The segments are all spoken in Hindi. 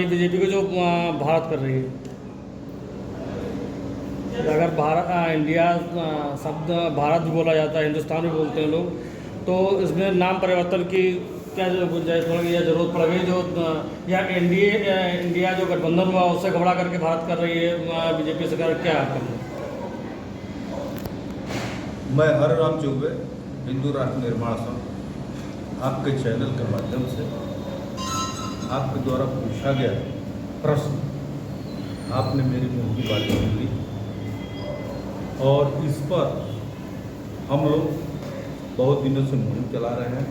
बीजेपी को जो भारत कर रही है, अगर भारत इंडिया शब्द भारत भी बोला जाता है, हिंदुस्तान भी बोलते हैं लोग, तो इसमें नाम परिवर्तन की क्या गुंजाइश पड़ेगी या जरूरत पड़ेगी? जो या इंडिया जो गठबंधन हुआ उससे घबरा करके भारत कर रही है बीजेपी सरकार, क्या करना? मैं हरिराम चौबे, हिंदू राष्ट्र निर्माण संघ, आपके चैनल के माध्यम से आपके द्वारा पूछा गया प्रश्न आपने मेरी मुँह की बात सुन ली और इस पर हम लोग बहुत दिनों से मुहिम चला रहे हैं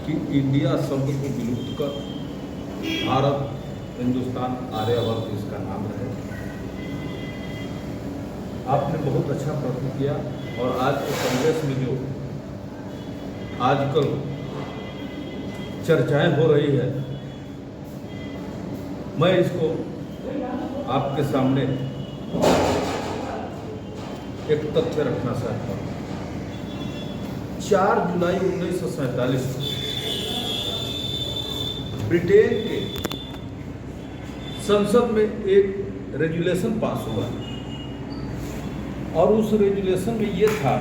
कि इंडिया शब्द को विलुप्त कर भारत, हिंदुस्तान, आर्यवर्त इसका नाम रहे। आपने बहुत अच्छा प्रश्न किया और आज के संदेश में जो आजकल चर्चाएं हो रही है, मैं इसको आपके सामने एक तथ्य रखना चाहता हूँ। 4 जुलाई 1947 को ब्रिटेन के संसद में एक रेजुलेशन पास हुआ और उस रेजुलेशन में ये था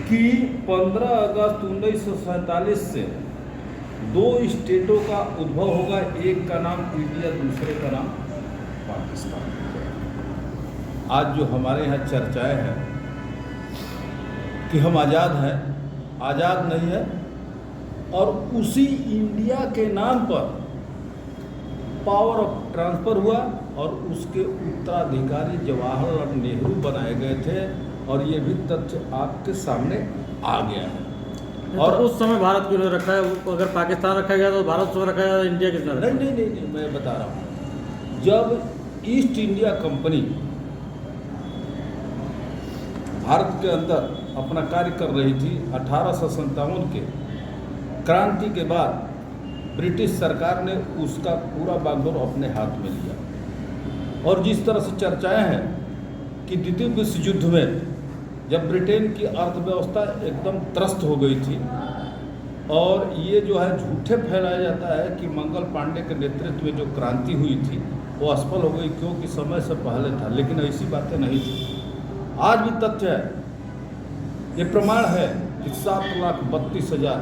कि 15 अगस्त 1947 से 2 स्टेटों का उद्भव होगा, एक का नाम इंडिया, दूसरे का नाम पाकिस्तान। आज जो हमारे यहाँ चर्चाएं हैं कि हम आज़ाद हैं, आज़ाद नहीं है, और उसी इंडिया के नाम पर पावर ऑफ ट्रांसफ़र हुआ और उसके उत्तराधिकारी जवाहरलाल नेहरू बनाए गए थे और ये भी तथ्य आपके सामने आ गया है। और उस समय भारत क्यों नहीं रखा है? अगर पाकिस्तान रखा गया तो भारत उसमें रखा गया, इंडिया किसने रखा? नहीं, मैं बता रहा हूँ। जब ईस्ट इंडिया कंपनी भारत के अंदर अपना कार्य कर रही थी, 1857 के क्रांति के बाद ब्रिटिश सरकार ने उसका पूरा बागडोर अपने हाथ में लिया और जिस तरह से चर्चाएं हैं कि द्वितीय विश्व युद्ध में जब ब्रिटेन की अर्थव्यवस्था एकदम त्रस्त हो गई थी और ये जो है झूठे फैलाया जाता है कि मंगल पांडे के नेतृत्व में जो क्रांति हुई थी वो असफल हो गई क्योंकि समय से पहले था, लेकिन ऐसी बातें नहीं थी। आज भी तथ्य है, ये प्रमाण है कि 7,32,000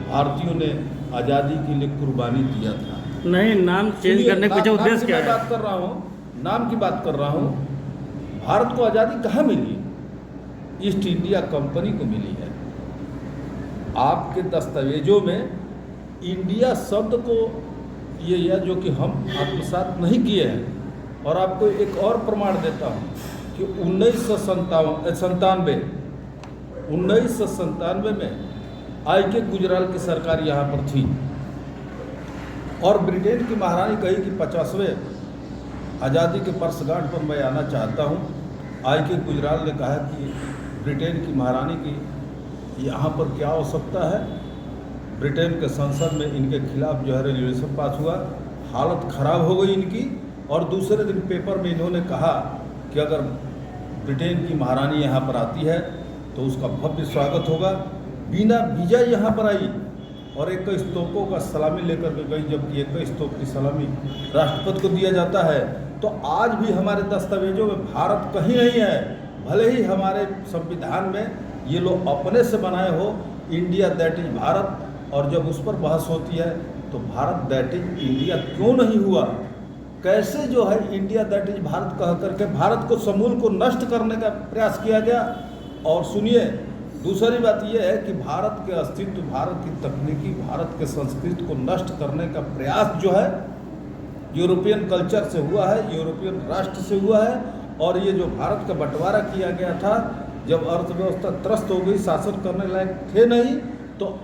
भारतीयों ने आज़ादी के लिए कुर्बानी दिया था। नहीं, नाम चेंज करने के पीछे उद्देश्य क्या है? बात कर रहा हूँ, नाम की बात कर रहा हूँ। भारत को आज़ादी कहाँ मिली? ईस्ट इंडिया कंपनी को मिली है। आपके दस्तावेजों में इंडिया शब्द को ये या जो कि हम आत्मसात नहीं किए हैं, और आपको एक और प्रमाण देता हूँ कि 1997 में I.K. गुजराल की सरकार यहाँ पर थी और ब्रिटेन की महारानी कही कि 50वें आज़ादी के वर्षगांठ पर मैं आना चाहता हूँ। I.K. गुजराल ने कहा कि ब्रिटेन की महारानी की यहाँ पर क्या आवश्यकता है। ब्रिटेन के संसद में इनके खिलाफ जो है रेजुलेशन पास हुआ, हालत ख़राब हो गई इनकी, और दूसरे दिन पेपर में इन्होंने कहा कि अगर ब्रिटेन की महारानी यहाँ पर आती है तो उसका भव्य स्वागत होगा। बिना वीजा यहाँ पर आई और 21 तोपों का सलामी लेकर के गई, जबकि 21 तोप की सलामी राष्ट्रपति को दिया जाता है। तो आज भी हमारे दस्तावेजों में भारत कहीं नहीं है, भले ही हमारे संविधान में ये लोग अपने से बनाए हो इंडिया दैट इज भारत, और जब उस पर बहस होती है तो भारत दैट इज इंडिया क्यों नहीं हुआ? कैसे जो है इंडिया दैट इज भारत कह करके भारत को समूल को नष्ट करने का प्रयास किया गया। और सुनिए, दूसरी बात यह है कि भारत के अस्तित्व, भारत की तकनीकी, भारत के संस्कृति को नष्ट करने का प्रयास जो है यूरोपियन कल्चर से हुआ है, यूरोपियन राष्ट्र से हुआ है। और ये जो भारत का बंटवारा किया गया था, जब अर्थव्यवस्था त्रस्त हो गई, शासन करने लायक थे नहीं, तो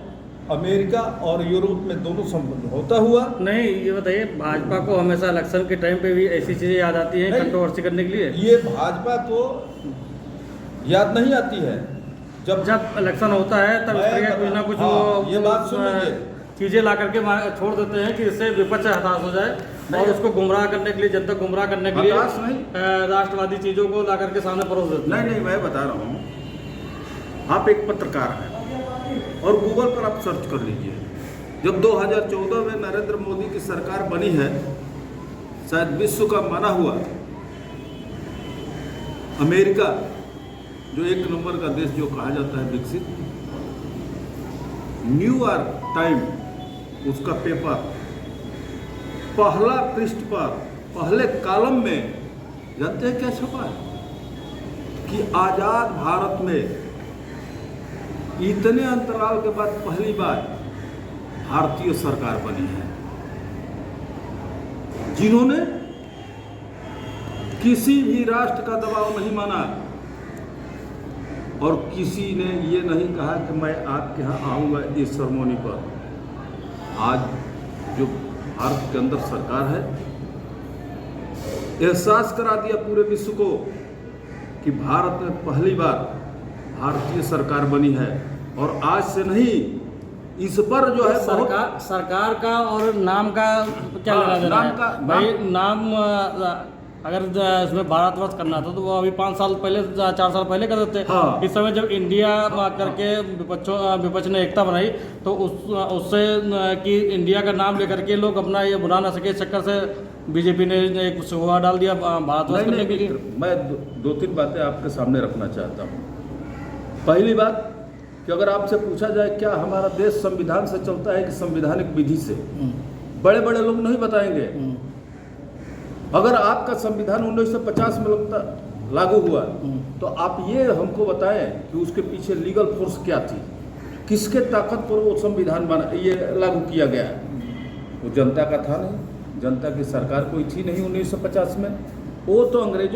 अमेरिका और यूरोप में दोनों संबंध होता हुआ। नहीं, ये बताइए, भाजपा को हमेशा इलेक्शन के टाइम पे भी ऐसी चीज़ें याद आती हैं कंट्रोवर्सी करने के लिए? ये भाजपा को याद नहीं आती है। जब इलेक्शन होता है तब इस तरह कुछ ना कुछ ये बात सुन लीजिए, चीज़ें ला करके छोड़ देते हैं कि इससे विपक्ष हताश हो जाए और उसको गुमराह करने के लिए, जनता को गुमराह करने के लिए हताश नहीं। राष्ट्रवादी चीज़ों को ला करके सामने परोस देते हैं। नहीं, मैं बता रहा हूँ, आप एक पत्रकार हैं और गूगल पर आप सर्च कर लीजिए। जब 2014 में नरेंद्र मोदी की सरकार बनी है, शायद विश्व का माना हुआ अमेरिका, जो एक नंबर का देश जो कहा जाता है विकसित, न्यूयॉर्क टाइम उसका पेपर पहला पृष्ठ पर पहले कॉलम में जानते हैं क्या छपा है कि आजाद भारत में इतने अंतराल के बाद पहली बार भारतीय सरकार बनी है जिन्होंने किसी भी राष्ट्र का दबाव नहीं माना और किसी ने ये नहीं कहा कि मैं आपके यहाँ आऊँगा इस सेरेमनी पर। आज जो भारत के अंदर सरकार है, एहसास करा दिया पूरे विश्व को कि भारत में पहली बार भारतीय सरकार बनी है। और आज से नहीं, इस पर जो है सरकार का और नाम का क्या लेना देना है? भाई नाम अगर इसमें भारतवर्ष करना था तो वो अभी 5 साल पहले 4 साल पहले कर देते। हाँ। इस समय जब इंडिया करके विपक्ष ने एकता बनाई तो उससे कि इंडिया का नाम लेकर के लोग अपना ये बुला ना सके, इस चक्कर से बीजेपी ने एक सुहा डाल दिया भारतवर्ष करने के लिए। मैं 2-3 बातें आपके सामने रखना चाहता हूँ। पहली बात कि अगर आपसे पूछा जाए क्या हमारा देश संविधान से चलता है कि संवैधानिक विधि से, बड़े बड़े लोग नहीं बताएंगे। अगर आपका संविधान 1950 में लागू हुआ तो आप ये हमको बताएं कि उसके पीछे लीगल फोर्स क्या थी, किसके ताकत पर वो संविधान बना, ये लागू किया गया। वो जनता का था नहीं, जनता की सरकार कोई थी नहीं 1950 में, वो तो अंग्रेजों